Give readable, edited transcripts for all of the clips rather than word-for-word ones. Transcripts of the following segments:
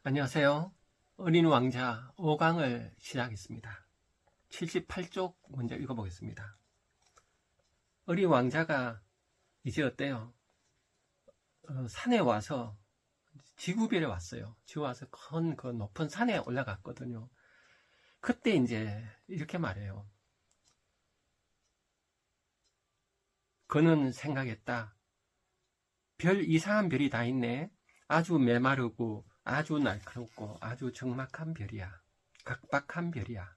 안녕하세요. 어린 왕자 5강을 시작하겠습니다. 78쪽 먼저 읽어보겠습니다. 어린 왕자가 이제 어때요? 산에 와서 지구별에 왔어요. 지구 와서 큰 그 높은 산에 올라갔거든요. 그때 이제 이렇게 말해요. 그는 생각했다. 별 이상한 별이 다 있네. 아주 메마르고 아주 날카롭고 아주 적막한 별이야. 각박한 별이야.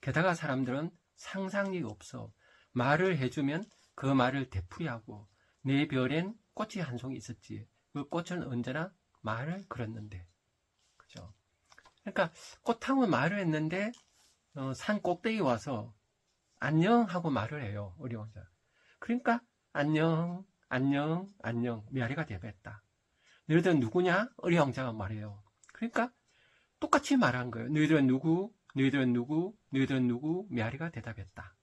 게다가 사람들은 상상력이 없어. 말을 해주면 그 말을 되풀이하고 내 별엔 꽃이 한 송이 있었지. 그 꽃은 언제나 말을 걸었는데. 그죠? 그러니까 꽃하고 말을 했는데 산 꼭대기 와서 안녕 하고 말을 해요. 우리 왕자. 그러니까 안녕 안녕 안녕 메아리가 대답했다. 너희들은 누구냐? 어리 왕자가 말해요. 그러니까 똑같이 말한 거예요. 너희들은 누구? 너희들은 누구? 너희들은 누구? 메아리가 대답했다.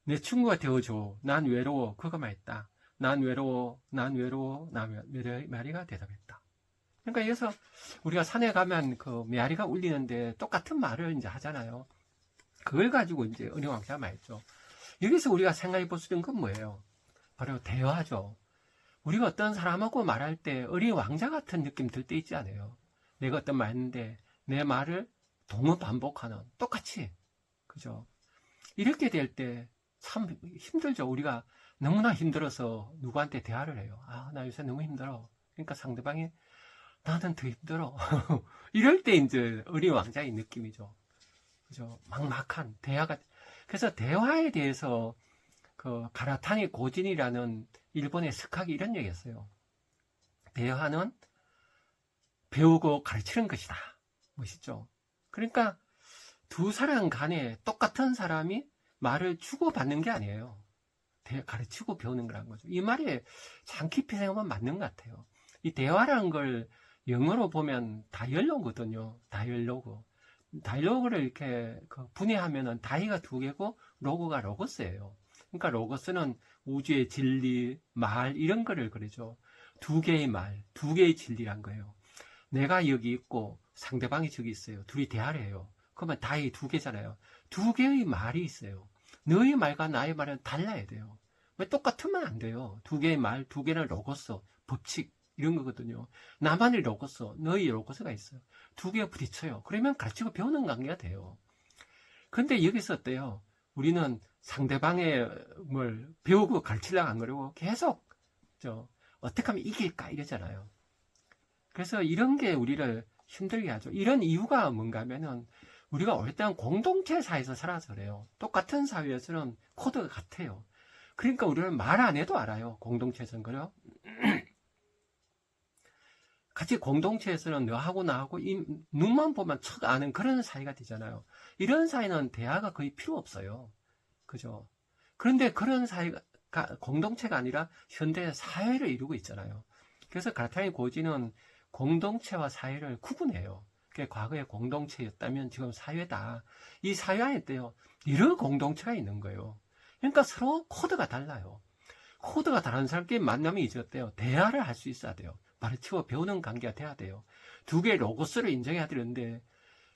내 친구가 되어줘. 난 외로워. 그가 말했다. 난 외로워. 난 외로워. 메아리가 대답했다. 그러니까 여기서 우리가 산에 가면 그 메아리가 울리는데 똑같은 말을 이제 하잖아요. 그걸 가지고 이제 어리 왕자가 말했죠. 여기서 우리가 생각해 볼 수 있는 건 뭐예요? 바로 대화죠. 우리가 어떤 사람하고 말할 때 어린 왕자 같은 느낌 들 때 있지 않아요? 내가 어떤 말 했는데 내 말을 동어 반복하는 똑같이 그죠? 이렇게 될 때 참 힘들죠. 우리가 너무나 힘들어서 누구한테 대화를 해요. 나 요새 너무 힘들어. 그러니까 상대방이 나는 더 힘들어. 이럴 때 이제 어린 왕자의 느낌이죠. 그죠? 막막한 대화가. 그래서 대화에 대해서 그 가라타니 고진이라는 일본의 스카기 이런 얘기했어요. 대화는 배우고 가르치는 것이다. 멋있죠? 그러니까 두 사람 간에 똑같은 사람이 말을 주고받는 게 아니에요. 가르치고 배우는 거라는 거죠. 이 말이 참 깊이 생각하면 맞는 것 같아요. 이 대화라는 걸 영어로 보면 다이얼로그거든요. 다이얼로그. 다이얼로그를 이렇게 분해하면은 다이가 두 개고 로그가 로고스예요. 그러니까 로고스는 우주의 진리, 말 이런 거를 그러죠. 두 개의 말, 두 개의 진리란 거예요. 내가 여기 있고 상대방이 저기 있어요. 둘이 대화를 해요. 그러면 다이 두 개잖아요. 두 개의 말이 있어요. 너의 말과 나의 말은 달라야 돼요. 왜 똑같으면 안 돼요. 두 개의 말, 두 개는 로고스, 법칙 이런 거거든요. 나만의 로고스, 너의 로고스가 있어요. 두 개가 부딪혀요. 그러면 가르치고 배우는 관계가 돼요. 근데 여기서 어때요? 우리는 상대방의 뭘 배우고 가르치려고 안 그러고 계속 어떻게 하면 이길까 이러잖아요. 그래서 이런 게 우리를 힘들게 하죠. 이런 이유가 뭔가 하면은 우리가 오랫동안 공동체 사회에서 살아서 그래요. 똑같은 사회에서는 코드가 같아요. 그러니까 우리는 말 안 해도 알아요. 공동체에서는 그래요. 같이 공동체에서는 너하고 나하고 눈만 보면 척 아는 그런 사이가 되잖아요. 이런 사이는 대화가 거의 필요 없어요. 그죠? 그런데 그런 사이가 공동체가 아니라 현대 사회를 이루고 있잖아요. 그래서 가르타니 고지는 공동체와 사회를 구분해요. 과거에 공동체였다면 지금 사회다. 이 사회 안에 있대요. 여러 공동체가 있는 거예요. 그러니까 서로 코드가 달라요. 코드가 다른 사람끼리 만나면 이제 어때요? 대화를 할 수 있어야 돼요. 가르치고 배우는 관계가 돼야 돼요. 두 개의 로고스를 인정해야 되는데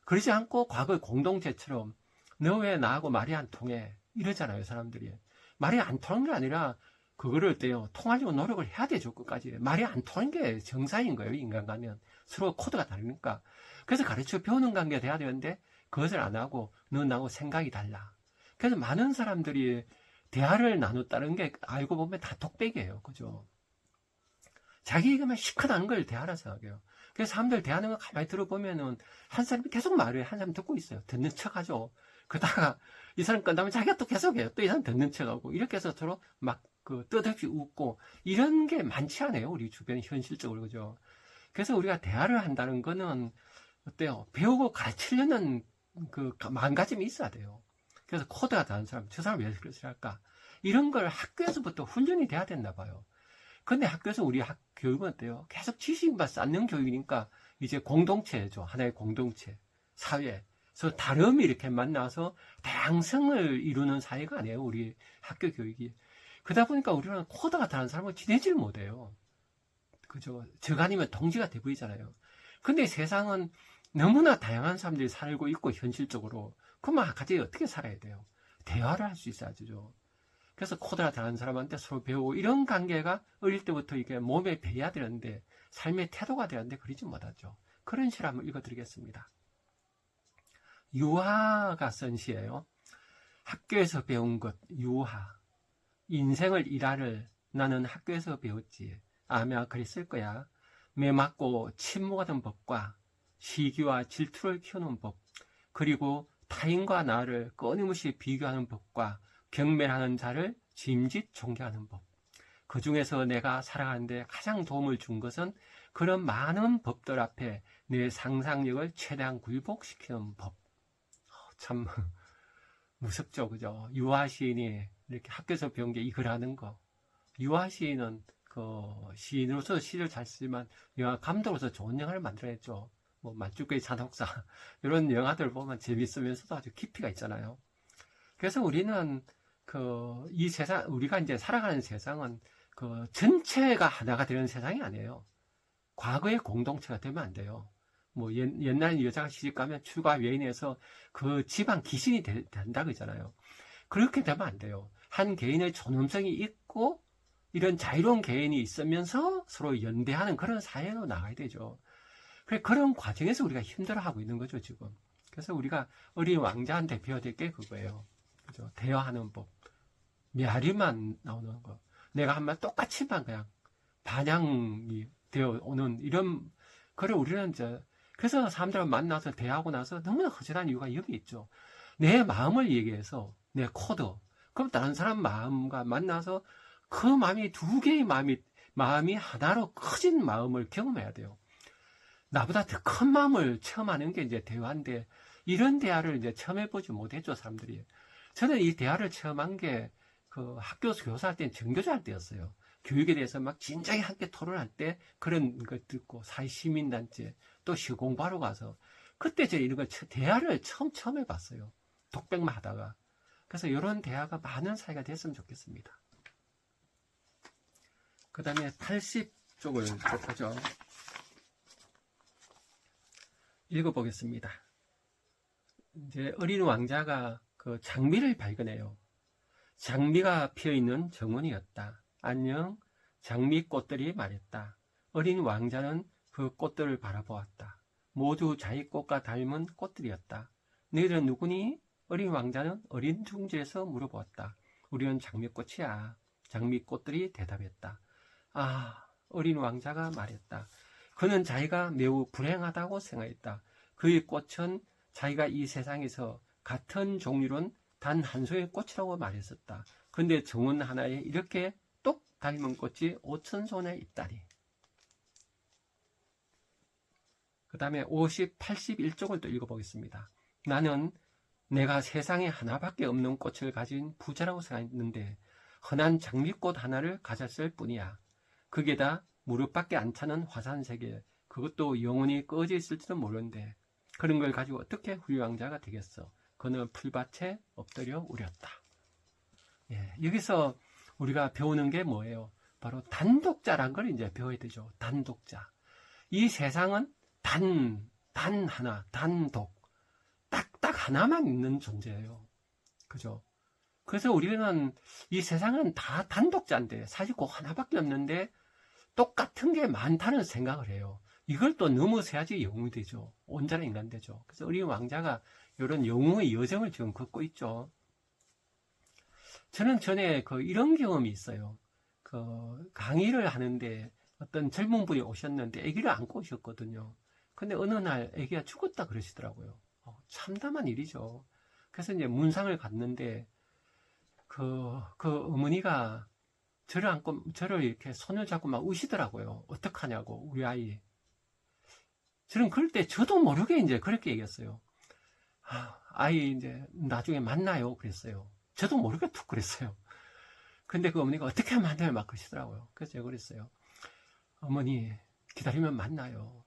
그러지 않고 과거의 공동체처럼 너 왜 나하고 말이 안 통해? 이러잖아요, 사람들이. 말이 안 통하는 게 아니라 그거를 어때요? 통하려고 노력을 해야 되죠, 끝까지. 말이 안 통하는 게 정상인 거예요, 인간과는. 서로 코드가 다르니까. 그래서 가르치고 배우는 관계가 돼야 되는데 그것을 안 하고 너 나하고 생각이 달라. 그래서 많은 사람들이 대화를 나눴다는 게 알고 보면 다 독백이에요, 그죠? 자기 얘기만 시큰한 걸 대화라 생각해요. 그래서 사람들 대하는 거 가만히 들어보면은 한 사람이 계속 말을 한 사람 듣고 있어요. 듣는 척 하죠. 그러다가 이 사람 끝나면 자기가 또 계속해요. 또 이 사람 듣는 척 하고 이렇게 해서 서로 막 뜻없이 웃고 이런 게 많지 않아요. 우리 주변에 현실적으로 그죠. 그래서 우리가 대화를 한다는 거는 어때요? 배우고 가르치려는 그 마음가짐이 있어야 돼요. 그래서 코드가 다른 사람, 저 사람 왜 그렇게 할까? 이런 걸 학교에서부터 훈련이 돼야 된다 봐요. 근데 학교에서 우리 교육은 어때요? 계속 지식만 쌓는 교육이니까 이제 공동체죠. 하나의 공동체, 사회. 그래서 다름이 이렇게 만나서 다양성을 이루는 사회가 아니에요. 우리 학교 교육이. 그러다 보니까 우리는 코드가 다른 사람과 지내질 못해요. 그죠? 적 아니면 동지가 돼버리잖아요. 근데 세상은 너무나 다양한 사람들이 살고 있고, 현실적으로. 그러면 같이 어떻게 살아야 돼요? 대화를 할 수 있어야죠. 그래서 코드라 다른 사람한테 서로 배우고, 이런 관계가 어릴 때부터 이게 몸에 배야 되는데, 삶의 태도가 되는데 그러지 못하죠. 그런 시를 한번 읽어드리겠습니다. 유하가 쓴 시예요. 학교에서 배운 것, 유하. 인생을 일하를 나는 학교에서 배웠지. 아마 그랬을 거야. 매맞고 침묵하는 법과 시기와 질투를 키우는 법, 그리고 타인과 나를 끊임없이 비교하는 법과 경멸하는 자를 짐짓 존경하는 법. 그 중에서 내가 살아가는데 가장 도움을 준 것은 그런 많은 법들 앞에 내 상상력을 최대한 굴복시키는 법. 참 무섭죠, 그죠? 유아 시인이 이렇게 학교에서 배운 게 이거라는 거. 유아 시인은 그 시인으로서 시를 잘 쓰지만 영화 감독으로서 좋은 영화를 만들어냈죠. 뭐 만주꾸의 잔혹사 이런 영화들 보면 재밌으면서도 아주 깊이가 있잖아요. 그래서 우리는 그 이 세상, 우리가 이제 살아가는 세상은 그 전체가 하나가 되는 세상이 아니에요. 과거의 공동체가 되면 안 돼요. 뭐 옛날 여자가 시집가면 출가 외인에서 그 집안 귀신이 된다 그러잖아요. 그렇게 되면 안 돼요. 한 개인의 존엄성이 있고 이런 자유로운 개인이 있으면서 서로 연대하는 그런 사회로 나가야 되죠. 그런 과정에서 우리가 힘들어하고 있는 거죠, 지금. 그래서 우리가 어린 왕자한테 배워야 될 게 그거예요. 그죠? 대화하는 법. 메아리만 나오는 거. 내가 한 말 똑같이만 그냥 반향이 되어 오는 이런, 그걸 우리는 이제, 그래서 사람들을 만나서 대화하고 나서 너무나 허전한 이유가 여기 있죠. 내 마음을 얘기해서, 내 코드. 그럼 다른 사람 마음과 만나서 그 마음이 두 개의 마음이 하나로 커진 마음을 경험해야 돼요. 나보다 더 큰 마음을 체험하는 게 이제 대화인데, 이런 대화를 이제 처음 해보지 못했죠, 사람들이. 저는 이 대화를 체험한 게 그 학교에서 교사할 때는 전교조 할 때였어요. 교육에 대해서 막 진작에 함께 토론할 때 그런 걸 듣고, 사회시민단체, 또 시공부하러 가서, 그때 제가 이런 걸, 대화를 처음 해봤어요. 독백만 하다가. 그래서 이런 대화가 많은 사회가 됐으면 좋겠습니다. 그 다음에 80쪽을 보죠. 읽어보겠습니다. 이제 어린 왕자가 그 장미를 발견해요. 장미가 피어있는 정원이었다. 안녕, 장미꽃들이 말했다. 어린 왕자는 그 꽃들을 바라보았다. 모두 자기 꽃과 닮은 꽃들이었다. 너희들은 누구니? 어린 왕자는 어린 둥지에서 물어보았다. 우리는 장미꽃이야. 장미꽃들이 대답했다. 아, 어린 왕자가 말했다. 그는 자기가 매우 불행하다고 생각했다. 그의 꽃은 자기가 이 세상에서 같은 종류는 단 한 송이의 꽃이라고 말했었다. 근데 정원 하나에 이렇게 똑 닮은 꽃이 5,000손에 있다니. 그 다음에 81쪽을 또 읽어보겠습니다. 나는 내가 세상에 하나밖에 없는 꽃을 가진 부자라고 생각했는데 흔한 장미꽃 하나를 가졌을 뿐이야. 그게 다 무릎밖에 안 차는 화산세계, 그것도 영원히 꺼져 있을지도 모르는데 그런 걸 가지고 어떻게 훌륭왕자가 되겠어. 그는 풀밭에 엎드려 울었다. 예, 여기서 우리가 배우는 게 뭐예요? 바로 단독자란 걸 이제 배워야 되죠. 단독자. 이 세상은 단 하나, 단독. 딱 하나만 있는 존재예요. 그죠? 그래서 우리는 이 세상은 다 단독자인데 사실 꼭 하나밖에 없는데 똑같은 게 많다는 생각을 해요. 이걸 또 넘어서야지 영웅이 되죠. 온전한 인간 되죠. 그래서 어린 왕자가 이런 영웅의 여정을 지금 걷고 있죠. 저는 전에 이런 경험이 있어요. 강의를 하는데 어떤 젊은 분이 오셨는데 아기를 안고 오셨거든요. 근데 어느 날 아기가 죽었다 그러시더라고요. 참담한 일이죠. 그래서 이제 문상을 갔는데 그 어머니가 저를 이렇게 손을 잡고 막 우시더라고요. 어떡하냐고, 우리 아이. 저는 그럴 때 저도 모르게 이제 그렇게 얘기했어요. 아이 이제 나중에 만나요. 그랬어요. 저도 모르게 툭 그랬어요. 근데 그 어머니가 어떻게 하면 만나요? 막 그러시더라고요. 그래서 제가 그랬어요. 어머니, 기다리면 만나요.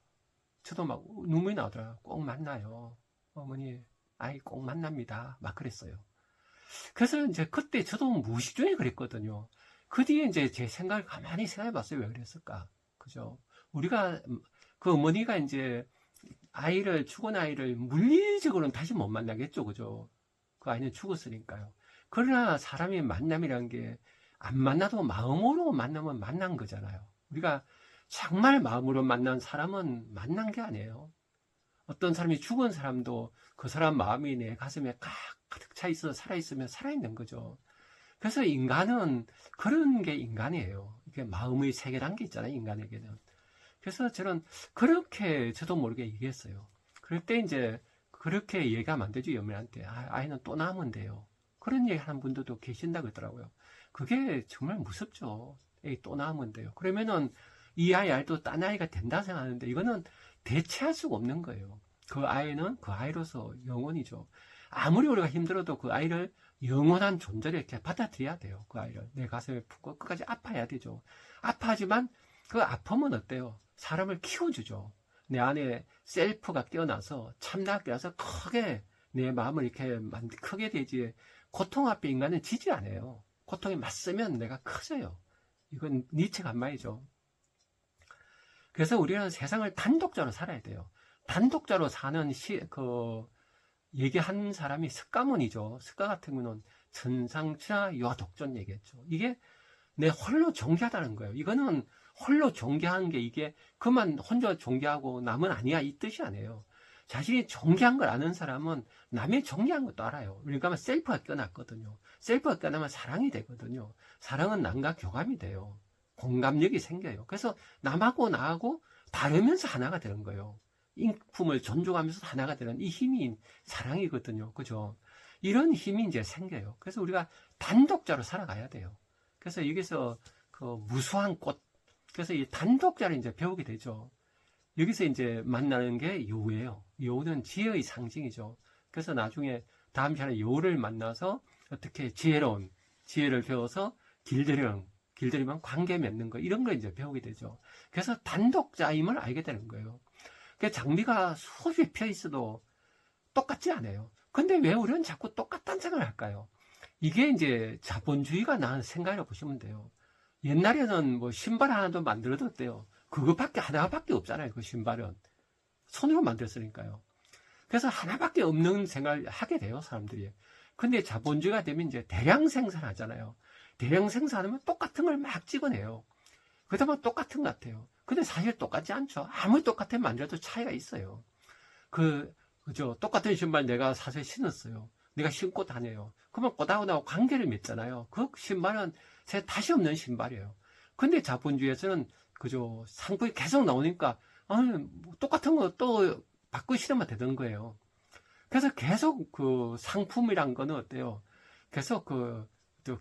저도 막 눈물이 나오더라고요. 꼭 만나요. 어머니, 아이 꼭 만납니다. 막 그랬어요. 그래서 이제 그때 저도 무의식 중에 그랬거든요. 그 뒤에 이제 제 생각을 가만히 생각해 봤어요. 왜 그랬을까? 그죠? 우리가 그 어머니가 이제 죽은 아이를 물리적으로는 다시 못 만나겠죠. 그죠? 그 아이는 죽었으니까요. 그러나 사람의 만남이란 게 안 만나도 마음으로 만나면 만난 거잖아요. 우리가 정말 마음으로 만난 사람은 만난 게 아니에요. 어떤 사람이 죽은 사람도 그 사람 마음이 내 가슴에 가득 차 있어 살아있으면 살아있는 거죠. 그래서 인간은 그런 게 인간이에요. 이게 마음의 세계란 게 있잖아요, 인간에게는. 그래서 저는 그렇게 저도 모르게 얘기했어요. 그럴 때 이제 그렇게 얘기하면 안 되죠, 여민한테. 아이는 또 낳으면 돼요. 그런 얘기 하는 분들도 계신다고 그러더라고요. 그게 정말 무섭죠. 애기 또 낳으면 돼요. 그러면은 이 아이도 딴 아이가 된다 생각하는데 이거는 대체할 수가 없는 거예요. 그 아이는 그 아이로서 영원이죠. 아무리 우리가 힘들어도 그 아이를 영원한 존재로 이렇게 받아들여야 돼요. 그 아이를 내 가슴에 품고 끝까지 아파야 되죠. 아파하지만 그 아픔은 어때요? 사람을 키워주죠. 내 안에 셀프가 깨어나서 참나가 깨어나서 크게 내 마음을 이렇게 크게 되지. 고통 앞에 인간은 지지 않아요. 고통에 맞서면 내가 커져요. 이건 니체가 한 말이죠. 그래서 우리는 세상을 단독자로 살아야 돼요. 단독자로 사는 얘기한 사람이 석가모니죠. 석가 같은 경우는 천상천하 유아독존 얘기했죠. 이게 내 홀로 존귀하다는 거예요. 이거는 홀로 존귀한 게 이게 그만 혼자 존귀하고 남은 아니야 이 뜻이 아니에요. 자신이 존귀한 걸 아는 사람은 남의 존귀한 것도 알아요. 그러니까 셀프가 깨어났거든요. 셀프가 깨어나면 사랑이 되거든요. 사랑은 남과 교감이 돼요. 공감력이 생겨요. 그래서 남하고 나하고 다르면서 하나가 되는 거예요. 인품을 존중하면서 하나가 되는 이 힘이 사랑이거든요. 그죠? 이런 힘이 이제 생겨요. 그래서 우리가 단독자로 살아가야 돼요. 그래서 여기서 그 무수한 꽃, 그래서 이 단독자를 이제 배우게 되죠. 여기서 이제 만나는 게 여우예요. 여우는 지혜의 상징이죠. 그래서 나중에 다음 시간에 여우를 만나서 어떻게 지혜를 배워서 길들이면 관계 맺는 거, 이런 걸 이제 배우게 되죠. 그래서 단독자임을 알게 되는 거예요. 장비가 수없이 펴 있어도 똑같지 않아요. 근데 왜 우리는 자꾸 똑같다는 생각을 할까요? 이게 이제 자본주의가 낳은 생각이라고 보시면 돼요. 옛날에는 뭐 신발 하나도 만들어뒀대요. 그거밖에 하나밖에 없잖아요. 그 신발은 손으로 만들었으니까요. 그래서 하나밖에 없는 생각을 하게 돼요, 사람들이. 근데 자본주의가 되면 이제 대량 생산하잖아요. 대량 생산하면 똑같은 걸 막 찍어내요. 그러다 보면 똑같은 것 같아요. 근데 사실 똑같지 않죠. 아무리 똑같은 만들어도 차이가 있어요. 그죠? 똑같은 신발 내가 사서 신었어요. 내가 신고 다녀요. 그러면 꽃하고 나하고 관계를 맺잖아요. 그 신발은 제 다시 없는 신발이에요. 근데 자본주의에서는 그죠? 상품이 계속 나오니까 똑같은 거 또 바꾸고 신으면 되는 거예요. 그래서 계속 그 상품이란 거는 어때요? 계속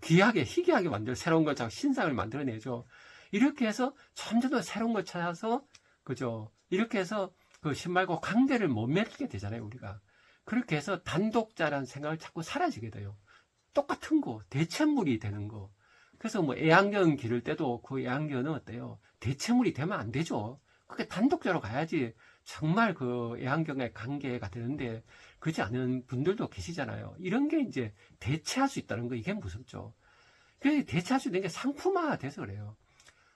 귀하게, 희귀하게 새로운 걸 신상을 만들어내죠. 이렇게 해서 점점 더 새로운 걸 찾아서, 그죠? 이렇게 해서 그 신발과 관계를 못 맺게 되잖아요, 우리가. 그렇게 해서 단독자라는 생각을 자꾸 사라지게 돼요. 똑같은 거, 대체물이 되는 거. 그래서 뭐 애완견 기를 때도 그 애완견은 어때요? 대체물이 되면 안 되죠. 그게 단독자로 가야지 정말 그 애완견과의 관계가 되는데 그렇지 않은 분들도 계시잖아요. 이런 게 이제 대체할 수 있다는 거, 이게 무섭죠. 그래서 대체할 수 있는 게 상품화가 돼서 그래요.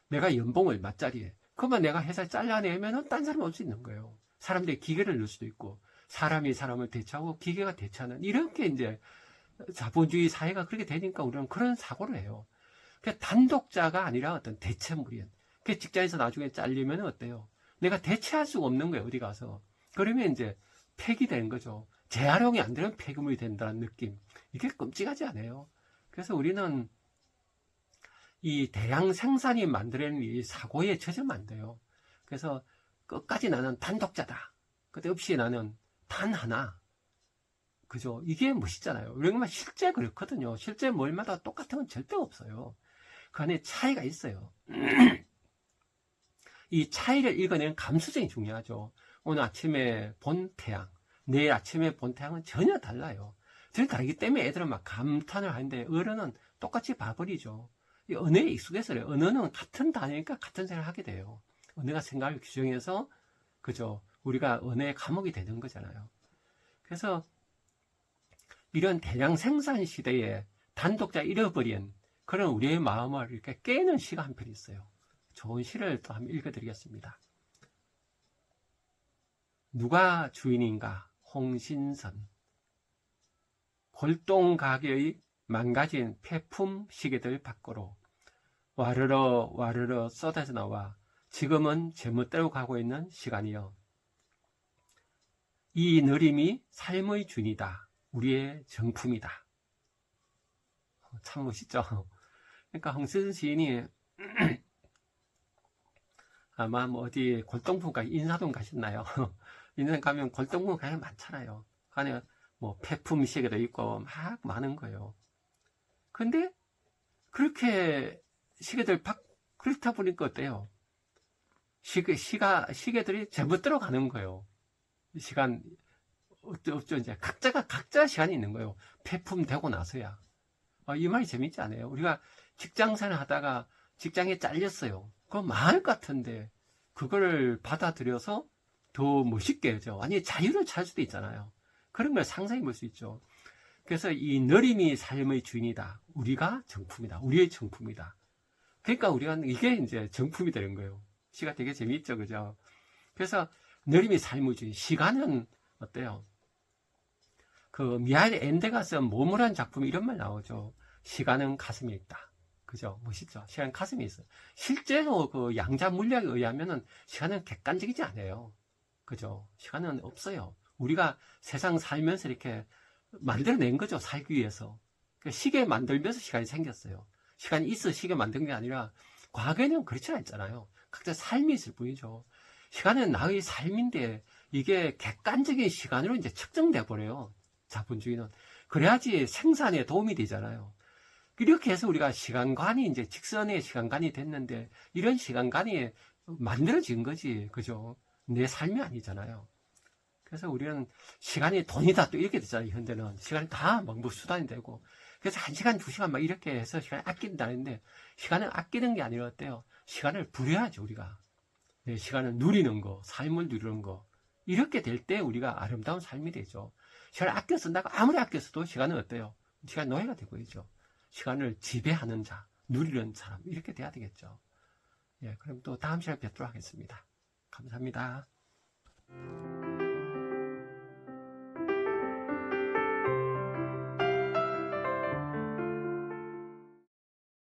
내가 연봉 얼마짜리, 그러면 내가 회사 잘라내면 딴 사람 올 수 있는 거예요. 사람들이 기계를 넣을 수도 있고, 사람이 사람을 대체하고 기계가 대체하는, 이렇게 이제 자본주의 사회가 그렇게 되니까 우리는 그런 사고를 해요. 단독자가 아니라 어떤 대체물이에요. 직장에서 나중에 잘리면 어때요? 내가 대체할 수가 없는 거예요, 어디 가서. 그러면 이제 폐기되는 거죠. 재활용이 안 되면 폐기물이 된다는 느낌. 이게 끔찍하지 않아요. 그래서 우리는 이 대량 생산이 만들어내는 이 사고에 젖으면 안 돼요. 그래서 끝까지 나는 단독자다. 그때 없이 나는 단 하나. 그죠? 이게 멋있잖아요. 우리가 실제 그렇거든요. 실제 뭘마다 똑같은 건 절대 없어요. 그 안에 차이가 있어요. 이 차이를 읽어내는 감수성이 중요하죠. 오늘 아침에 본 태양, 내일 아침에 본 태양은 전혀 달라요. 전혀 다르기 때문에 애들은 막 감탄을 하는데 어른은 똑같이 봐버리죠. 이 언어에 익숙해서 그래요. 언어는 같은 단어니까 같은 생각을 하게 돼요. 언어가 생각을 규정해서, 그죠? 우리가 언어의 감옥이 되는 거잖아요. 그래서 이런 대량 생산 시대에 단독자 잃어버린 그런 우리의 마음을 이렇게 깨는 시가 한편 있어요. 좋은 시를 또 한번 읽어드리겠습니다. 누가 주인인가? 홍신선. 골동가게의 망가진 폐품 시계들 밖으로 와르르 쏟아져 나와 지금은 제멋대로 가고 있는 시간이여. 이 느림이 삶의 준이다. 우리의 정품이다. 참 멋있죠? 그러니까 홍신선 시인이 아마 뭐 어디 골동품 인사동 가셨나요? 인사동 가면 골동품 가게 많잖아요. 안에 뭐 폐품 시계도 있고 막 많은 거예요. 근데 그렇게 시계들 그렇다 보니까 어때요? 시계들이 제멋대로 가는 거예요. 시간 없죠. 이제 각자 시간이 있는 거예요. 폐품 되고 나서야. 이 말이 재밌지 않아요? 우리가 직장생활 하다가 직장에 잘렸어요. 그거 많을 것 같은데 그걸 받아들여서 더 멋있게 해죠. 아니 자유를 찾을 수도 있잖아요. 그런 걸 상상해 볼 수 있죠. 그래서 이 느림이 삶의 주인이다. 우리가 정품이다. 우리의 정품이다. 그러니까 우리가 이게 이제 정품이 되는 거예요. 시가 되게 재미있죠, 그죠? 그래서 느림이 삶의 주인. 시간은 어때요? 그 미하일 엔데가 쓴 모모라는 작품에 이런 말 나오죠. 시간은 가슴에 있다. 그죠? 멋있죠? 시간은 가슴에 있어요. 실제로 그 양자 물리학에 의하면은 시간은 객관적이지 않아요. 그죠? 시간은 없어요. 우리가 세상 살면서 이렇게 만들어낸 거죠. 살기 위해서. 시계 만들면서 시간이 생겼어요. 시간이 있어 시계 만든 게 아니라 과거에는 그렇지 않잖아요. 각자 삶이 있을 뿐이죠. 시간은 나의 삶인데 이게 객관적인 시간으로 이제 측정돼 버려요. 자본주의는. 그래야지 생산에 도움이 되잖아요. 이렇게 해서 우리가 시간관이 이제 직선의 시간관이 됐는데 이런 시간관이 만들어진 거지. 그죠? 내 삶이 아니잖아요. 그래서 우리는 시간이 돈이다 또 이렇게 됐잖아요. 현대는 시간이 다 뭐 수단이 되고 그래서 1시간 2시간 막 이렇게 해서 시간을 아낀다는데 시간을 아끼는 게 아니라 어때요? 시간을 부려야죠. 우리가 내 시간을 누리는 거, 삶을 누리는 거 이렇게 될 때 우리가 아름다운 삶이 되죠. 시간을 아껴 쓴다고 아무리 아껴 써도 시간은 어때요? 시간 노예가 되고 있죠. 시간을 지배하는 자, 누리는 사람 이렇게 돼야 되겠죠. 예, 그럼 또 다음 시간에 뵙도록 하겠습니다. 감사합니다.